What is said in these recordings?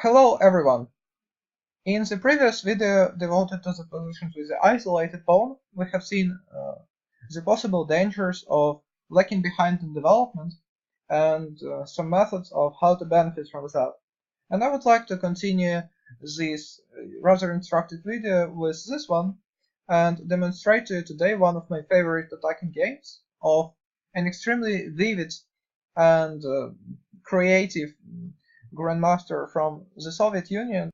Hello everyone! In the previous video devoted to the positions with the isolated pawn, we have seen the possible dangers of lagging behind in development and some methods of how to benefit from that. And I would like to continue this rather instructive video with this one and demonstrate to you today one of my favorite attacking games of an extremely vivid and creative grandmaster from the Soviet Union,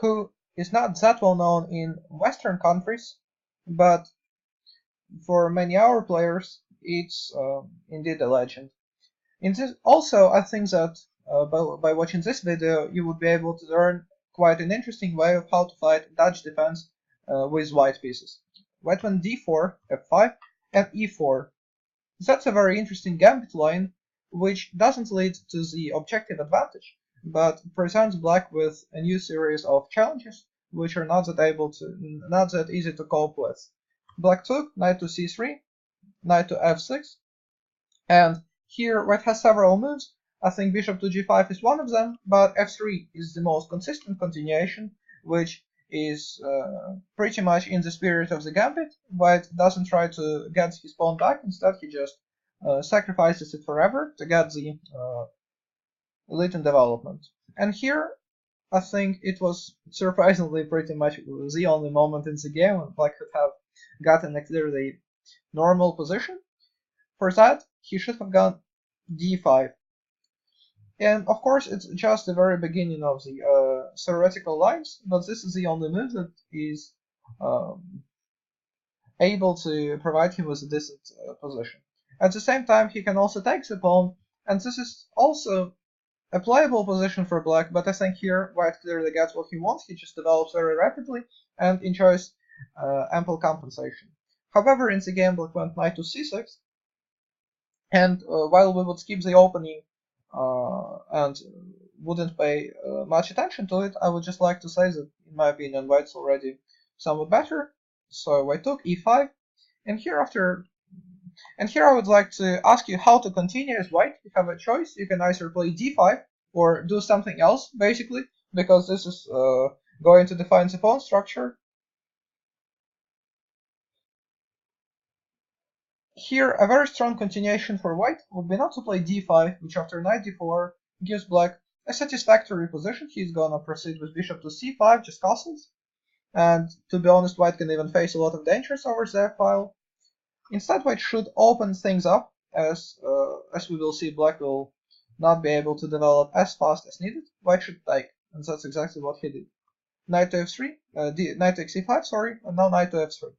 who is not that well known in Western countries, but for many our players, it's indeed a legend. Also, I think that by watching this video, you would be able to learn quite an interesting way of how to fight Dutch defense with white pieces. White went d4, f5, and e4. That's a very interesting gambit line, which doesn't lead to the objective advantage, but presents black with a new series of challenges which are not that easy to cope with. Black took knight to c3, knight to f6, and here white has several moves. I think bishop to g5 is one of them, but f3 is the most consistent continuation, which is pretty much in the spirit of the gambit. White doesn't try to get his pawn back, instead he just sacrifices it forever to get the latent development. And here, I think it was surprisingly pretty much the only moment in the game when black could have gotten a clearly normal position. For that, he should have gone d5. And of course, it's just the very beginning of the theoretical lines, but this is the only move that is able to provide him with a decent position. At the same time, he can also take the pawn, and this is also a playable position for black, but I think here white clearly gets what he wants. He just develops very rapidly and enjoys ample compensation. However, in the game, black went knight to c6, and while we would skip the opening and wouldn't pay much attention to it, I would just like to say that, in my opinion, white's already somewhat better. So white took e5, and here I would like to ask you how to continue as white. You have a choice. You can either play d5 or do something else, basically, because this is going to define the pawn structure. Here, a very strong continuation for white would be not to play d5, which after knight d4 gives black a satisfactory position. He's gonna proceed with bishop to c5, just castles. And to be honest, white can even face a lot of dangers over the f-file. Instead, white should open things up, as we will see, black will not be able to develop as fast as needed. White should take, and that's exactly what he did. Knight to f3, knight to c5, sorry, and now knight to f3.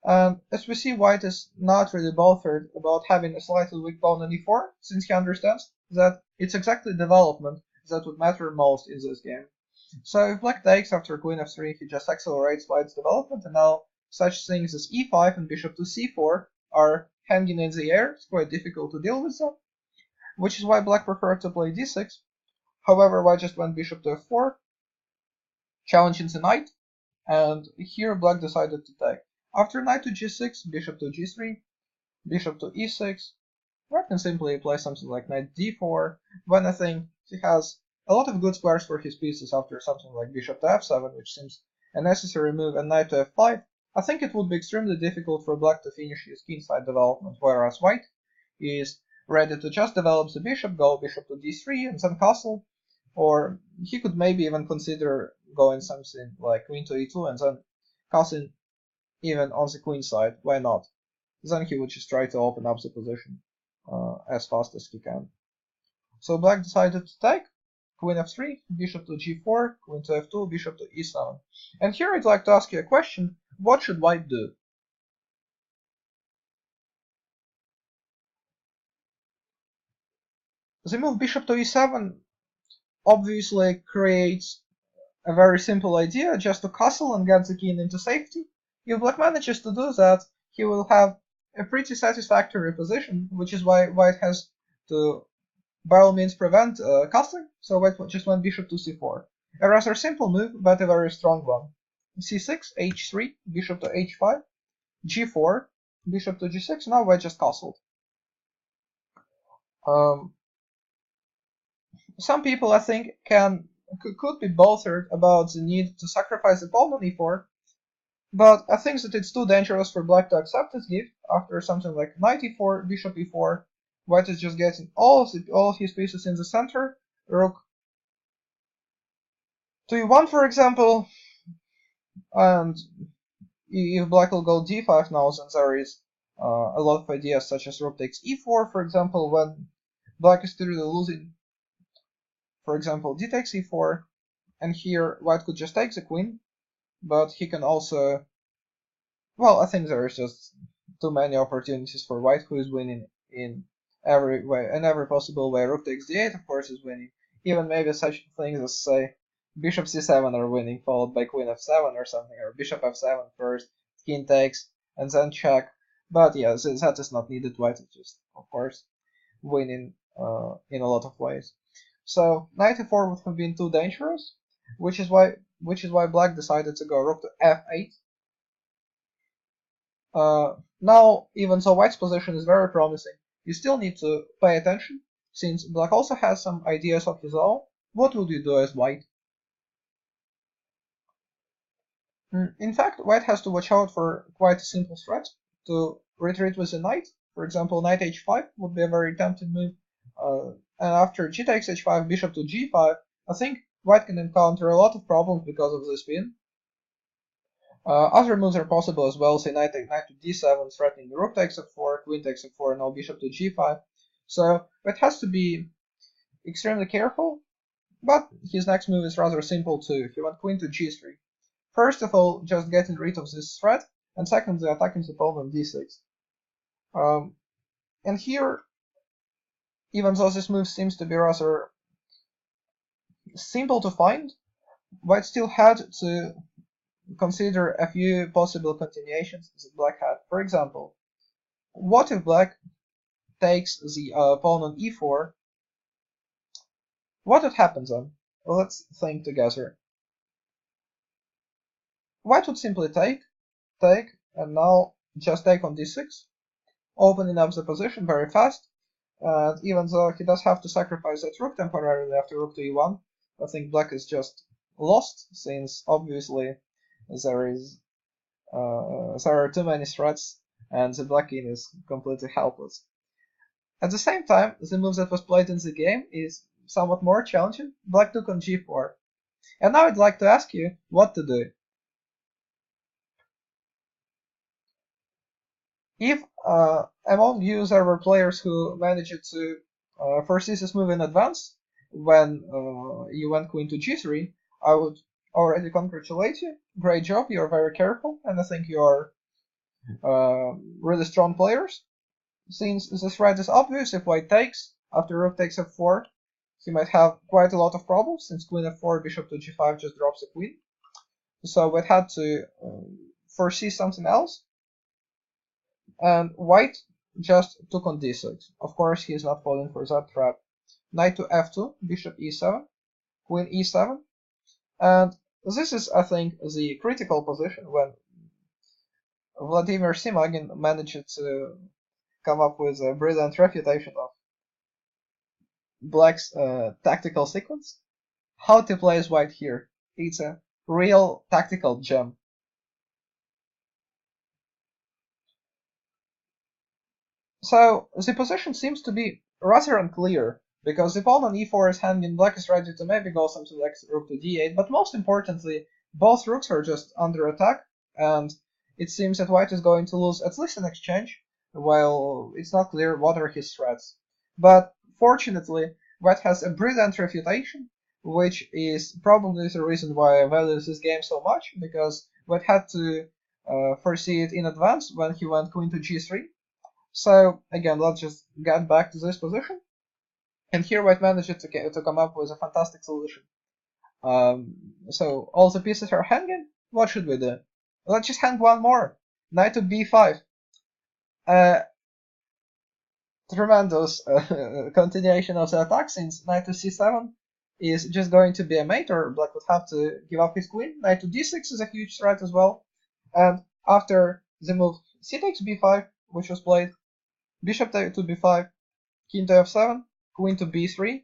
And as we see, white is not really bothered about having a slightly weak pawn on e4, since he understands that it's exactly development that would matter most in this game. So if black takes after queen f3, he just accelerates white's development, and now such things as e5 and bishop to c4 are hanging in the air. It's quite difficult to deal with them, which is why black preferred to play d6. However, white just went bishop to f4, challenging the knight, and here black decided to take. After knight to g6, bishop to g3, bishop to e6, white can simply play something like knight d4, when I think he has a lot of good squares for his pieces after something like bishop to f7, which seems a necessary move, and knight to f5. I think it would be extremely difficult for black to finish his kingside development, whereas white is ready to just develop the bishop, go bishop to d3, and then castle, or he could maybe even consider going something like queen to e2 and then castling even on the queen side. Why not? Then he would just try to open up the position as fast as he can. So black decided to take queen f3, bishop to g4, queen to f2, bishop to e7. And here I'd like to ask you a question. What should white do? The move bishop to e7 obviously creates a very simple idea, just to castle and get the king into safety. If black manages to do that, he will have a pretty satisfactory position, which is why white has to, by all means, prevent castling, so white just went bishop to c4. A rather simple move, but a very strong one. c6, h3, bishop to h5, g4, bishop to g6, now white just castled. Some people, I think, can could be bothered about the need to sacrifice the pawn on e4, but I think that it's too dangerous for black to accept this gift after something like knight e4, bishop e4. White is just getting all of his pieces in the center. Rook to e1, for example, and if black will go d5 now, then there is a lot of ideas such as rook takes e4, for example, when black is clearly losing. For example, d takes e4, and here white could just take the queen, but he can also, well, I think there is just too many opportunities for white, who is winning in every way, in every possible way. Rook takes d8, of course, is winning. Even maybe such things as, say, bishop c7 are winning, followed by queen f7 or something, or bishop f7 first, king takes, and then check. But yeah, that is not needed. White is just, of course, winning in a lot of ways. So knight e4 would have been too dangerous, which is why black decided to go rook to f8. Now, even though white's position is very promising, you still need to pay attention, since black also has some ideas of his own. What would you do as white? In fact, white has to watch out for quite a simple threat to retreat with the knight. For example, knight h5 would be a very tempting move. And after g takes h5, bishop to g5, I think white can encounter a lot of problems because of this pin. Other moves are possible as well, say knight to d7, threatening rook takes f4, queen takes f4, now bishop to g5. So it has to be extremely careful, but his next move is rather simple too. He went queen to g3. First of all, just getting rid of this threat, and secondly, attacking the pawn on d6. And here, even though this move seems to be rather simple to find, white still had to consider a few possible continuations that black had. For example, what if black takes the pawn on e4? What would happen then? Well, let's think together. White would simply take, and now just take on d6, opening up the position very fast. And even though he does have to sacrifice that rook temporarily after rook to e1, I think black is just lost, since obviously there are too many threats, and the black king is completely helpless. At the same time, the move that was played in the game is somewhat more challenging. Black took on g4. And now I'd like to ask you what to do. If among you there were players who managed to foresee this move in advance, when you went queen to g3, I would already congratulate you. Great job, you're very careful, and I think you are really strong players. Since the threat is obvious, if white takes, after rook takes f4, he might have quite a lot of problems, since queen f4, bishop to g5 just drops the queen. So white had to foresee something else, and white just took on d6. Of course, he is not falling for that trap. Knight to f2, bishop e7, queen e7, and this is, I think, the critical position when Vladimir Simagin managed to come up with a brilliant refutation of black's tactical sequence. How to play as white here. It's a real tactical gem. So the position seems to be rather unclear, because the pawn on e4 is hanging, black is ready to maybe go something like rook to d8, but most importantly, both rooks are just under attack, and it seems that white is going to lose at least an exchange, while it's not clear what are his threats. But fortunately, white has a brilliant refutation, which is probably the reason why I value this game so much, because white had to foresee it in advance when he went queen to g3. So again, let's just get back to this position. And here white managed to come up with a fantastic solution. So all the pieces are hanging. What should we do? Let's just hang one more. Knight to b5. Tremendous continuation of the attack, since knight to c7 is just going to be a mate, or black would have to give up his queen. Knight to d6 is a huge threat as well. And after the move c takes b5, which was played, bishop to b5, king to f7, queen to b3.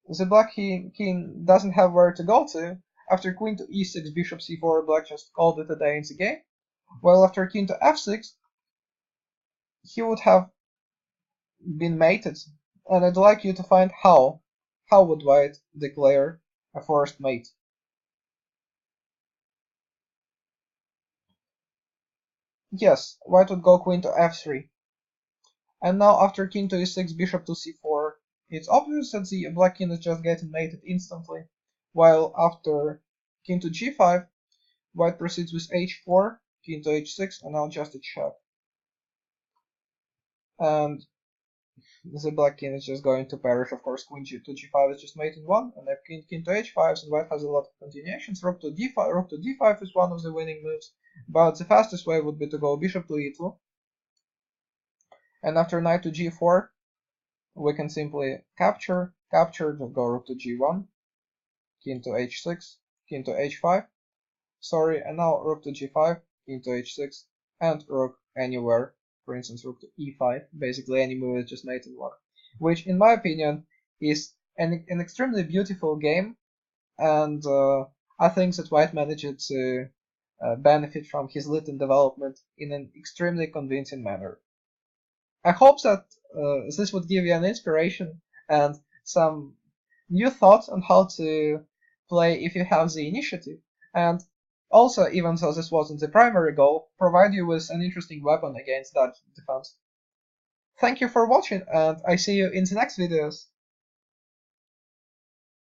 the black king doesn't have where to go to. After queen to e6, bishop c4, black just called it a day in the game. While after king to f6, he would have been mated. And I'd like you to find how. How would white declare a forced mate? Yes, white would go queen to f3. And now after king to e6, bishop to c4, it's obvious that the black king is just getting mated instantly. While after king to g5, white proceeds with h4, king to h6, and now just a check. And the black king is just going to perish. Of course, queen to g5 is just mate in one, and if king to h5, and white has a lot of continuations. Rook to d5 is one of the winning moves, but the fastest way would be to go bishop to e2, and after knight to g4, we can simply capture, just go rook to g1, king to h6, king to h5, sorry, and now rook to g5, king to h6, and rook anywhere, for instance rook to e5, basically any move is just mate in one, which in my opinion is an extremely beautiful game, and I think that white managed to benefit from his Lytton development in an extremely convincing manner. I hope that this would give you an inspiration and some new thoughts on how to play if you have the initiative, and also, even though this wasn't the primary goal, provide you with an interesting weapon against that defense. Thank you for watching, and I see you in the next videos.